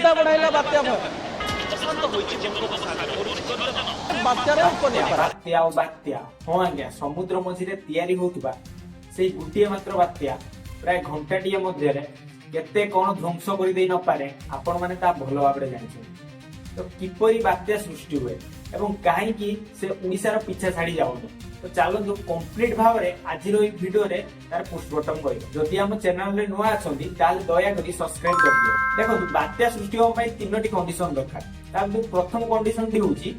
ଚିନ୍ତା ବଢାଇଲା ବାତ୍ୟା ଭୟ ବାତ୍ୟା ଆଉ ବାତ୍ୟା ହଁ ଆଜ୍ଞା ସମୁଦ୍ର ମଝିରେ ତିଆରି ହେଉଥିବା ସେଇ ଗୋଟିଏ ମାତ୍ର ବାତ୍ୟା ପ୍ରାୟ ଘଣ୍ଟାଟିଏ ମଧ୍ୟରେ କେତେ କଣ ଧ୍ୱଂସ କରିଦେଇ ନପାରେ ଆପଣ ମାନେ ତା ଭଲ ଭାବରେ ଜାଣିଛନ୍ତି। ତ କିପରି ବାତ୍ୟା ସୃଷ୍ଟି ହୁଏ ଏବଂ କାହିଁକି ସେ ଓଡ଼ିଶାର ପିଛା ଛାଡ଼ି ଯାଉନି ତ ଚାଲନ୍ତୁ କମ୍ପ୍ଲିଟ ଭାବରେ ଆଜିର এই ভিডিওରେ ତାର ପୋଷ୍ଟମର୍ଟମ କରିବା। ଯଦି ଆମ ଚ୍ୟାନେଲରେ ନୂଆ ଅଛନ୍ତି ତାହେଲେ ଦୟାକରି ସବସ୍କ୍ରାଇବ କରିଦିଅ। ଦେଖନ୍ତୁ ବାତ୍ୟା ସୃଷ୍ଟି ହେବା ପାଇଁ ତିନୋଟି କଣ୍ଡିସନ ଦରକାର। ତା ଭିତରୁ ପ୍ରଥମ କଣ୍ଡିସନଟି ହେଉଛି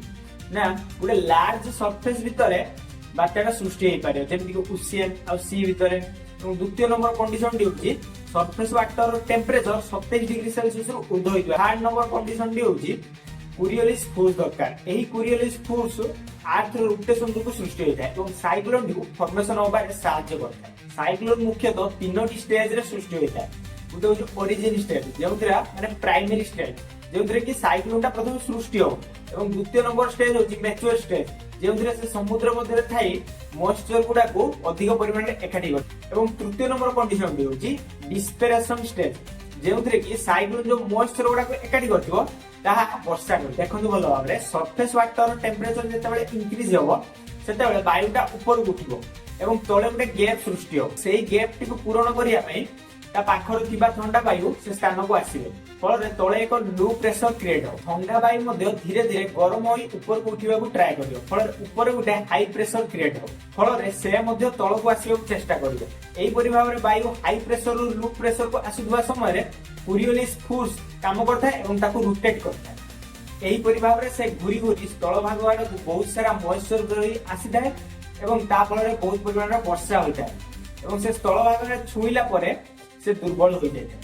ନା ଗୋଟେ ଲାର୍ଜ ସରଫେସ ଭିତରେ ବାତ୍ୟାଟା ସୃଷ୍ଟି ହେଇପାରିବ ଯେମିତି କି ଓସିଆନ ଆଉ ସି ଭିତରେ। ଏବଂ ଦ୍ୱିତୀୟ ନମ୍ବର କଣ୍ଡିସନଟି ହେଉଛି ସରଫେସ ୱାଟର ଟେମ୍ପରେଚର 27 ଡିଗ୍ରୀ ସେଲସିୟସରୁ ଉର୍ଦ୍ଧ୍ୱ ହୋଇଥିବା। ଥାର୍ଡ ନମ୍ବର କଣ୍ଡିସନଟି ହେଉଛି କୋରିଓଲିସ୍ ଫୋର୍ସ ଦରକାର। ଏହି କୋରିଓଲିସ୍ ଫୋର୍ସ ଆର୍ଥର ରୋଟେସନ ଯୋଗୁଁ ସୃଷ୍ଟି ହୋଇଥାଏ ଏବଂ ସାଇକ୍ଲୋନକୁ ଫର୍ମେସନ ହେବାରେ ସାହାଯ୍ୟ କରିଥାଏ। ସାଇକ୍ଲୋନ ମୁଖ୍ୟତଃ ତିନୋଟି ଷ୍ଟେଜରେ ସୃଷ୍ଟି ହୋଇଥାଏ। ଗୋଟେ ହେଉଛି ଅରିଜିନ ଷ୍ଟେଜ ଯେଉଁଥିରେ ମାନେ ପ୍ରାଇମେରୀ ଷ୍ଟେଜ ଯେଉଁଥିରେ କି ସାଇକ୍ଲୋନଟା ପ୍ରଥମେ ସୃଷ୍ଟି ହେବ ଏବଂ ଦ୍ୱିତୀୟ ନମ୍ବର ଷ୍ଟେଜ ହେଉଛି ମ୍ୟାଚୁଅର ଷ୍ଟେଜ ଯେଉଁଥିରେ ସେ ସମୁଦ୍ର ମଧ୍ୟରେ ଥାଇ ମଏଶ୍ଚର ଗୁଡାକୁ ଅଧିକ ପରିମାଣରେ ଏକାଠି କରେ। ଏବଂ ତୃତୀୟ ନମ୍ବର କଣ୍ଡିସନଟି ହେଉଛି ଡିସ୍ପେରେସନ ଷ୍ଟେଜ ଯେଉଁଥିରେ କି ସାଇକ୍ଲୋନ ଯୋଉ ମଏଶ୍ଚର ଗୁଡାକୁ ଏକାଠି କରିଥିବ ତାହା ବର୍ଷା କରେ। ଦେଖନ୍ତୁ ଭଲ ଭାବରେ ସରଫେସ ୱାଟର ଟେମ୍ପରେଚର ଯେତେବେଳେ ଇନକ୍ରିଜ ହେବ ସେତେବେଳେ ବାୟୁଟା ଉପରକୁ ଉଠିବ ଏବଂ ତଳେ ଗୋଟେ ଗ୍ୟାପ୍ ସୃଷ୍ଟି ହେବ। ସେଇ ଗ୍ୟାପଟିକୁ ପୂରଣ କରିବା ପାଇଁ ତା ପାଖରେ ଥିବା ଥଣ୍ଡା ବାୟୁ ସେ ସ୍ଥାନକୁ ଆସିବେ ଫଳରେ ତଳେ ଏକ ଲୋ ପ୍ରେସର କ୍ରିଏଟ ହେବ। ଥଣ୍ଡା ବାୟୁ ମଧ୍ୟ ଧୀରେ ଧୀରେ ଗରମ ହୋଇ ଉପରକୁ ଉଠିବାକୁ ଟ୍ରାଏ କରିବ ଫଳରେ ଉପରେ ଗୋଟେ ହାଇ ପ୍ରେସର କ୍ରିଏଟ ହେବ ଫଳରେ ସେ ମଧ୍ୟ ତଳକୁ ଆସିବାକୁ ଚେଷ୍ଟା କରିବ। ଏହିପରି ଭାବରେ ବାୟୁ ହାଇ ପ୍ରେସରରୁ ଲୋ ପ୍ରେସରକୁ ଆସୁଥିବା ସମୟରେ କୋରିଓଲିସ୍ ଫୋର୍ସ କାମ କରିଥାଏ ଏବଂ ତାକୁ ରୋଟେଟ୍ କରିଥାଏ। ଏହିପରି ଭାବରେ ସେ ଘୁରି ଘୁରି ସ୍ଥଳ ଭାଗ ଆଡକୁ ବହୁତ ସାରା ମଏଶ୍ଚର ଧରି ଆସିଥାଏ ଏବଂ ତା ଫଳରେ ବହୁତ ପରିମାଣର ବର୍ଷା ହୋଇଥାଏ ଏବଂ ସେ ସ୍ଥଳ ଭାଗରେ ଛୁଇଁଲା ପରେ ସେ ଦୁର୍ବଳ ହୋଇଯାଇଥାଏ।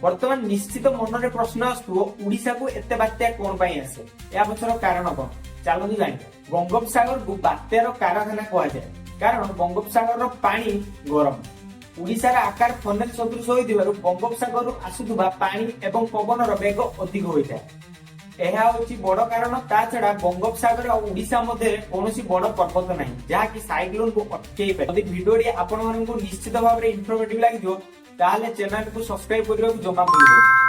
ବର୍ତ୍ତମାନ ନିଶ୍ଚିତ ମନରେ ପ୍ରଶ୍ନ ଆସୁଥିବ ଓଡ଼ିଶାକୁ ଏତେ ବାତ୍ୟା କଣ ପାଇଁ ଆସେ, ଏହା ପଛର କାରଣ କଣ? ଚାଲନ୍ତୁ ଜାଣିବା। ବଙ୍ଗୋପସାଗରକୁ ବାତ୍ୟାର କାରଖାନା କୁହାଯାଏ କାରଣ ବଙ୍ଗୋପସାଗରର ପାଣି ଗରମ। ଓଡ଼ିଶାର ଆକାର ଫନେଲ ସଦୃଶ ହୋଇଥିବାରୁ ବଙ୍ଗୋପସାଗରରୁ ଆସୁଥିବା ପାଣି ଏବଂ ପବନର ବେଗ ଅଧିକ ହୋଇଥାଏ। ଏହା ହେଉଛି ବଡ଼ କାରଣ। ତା ଛଡା ବଙ୍ଗୋପସାଗର ଆଉ ଓଡ଼ିଶା ମଧ୍ୟରେ କୌଣସି ବଡ଼ ପର୍ବତ ନାହିଁ ଯାହାକି ସାଇକ୍ଲୋନକୁ ଅଟକେଇ ପାରିବ। ଯଦି ଭିଡିଓଟି ଆପଣମାନଙ୍କୁ ନିଶ୍ଚିତ ଭାବରେ ଇନଫର୍ମେଟିଭ ଲାଗିଥିବ ତାହେଲେ ଚ୍ୟାନେଲକୁ ସବସ୍କ୍ରାଇବ କରିବାକୁ ଜମା ଭୁଲିବେନି।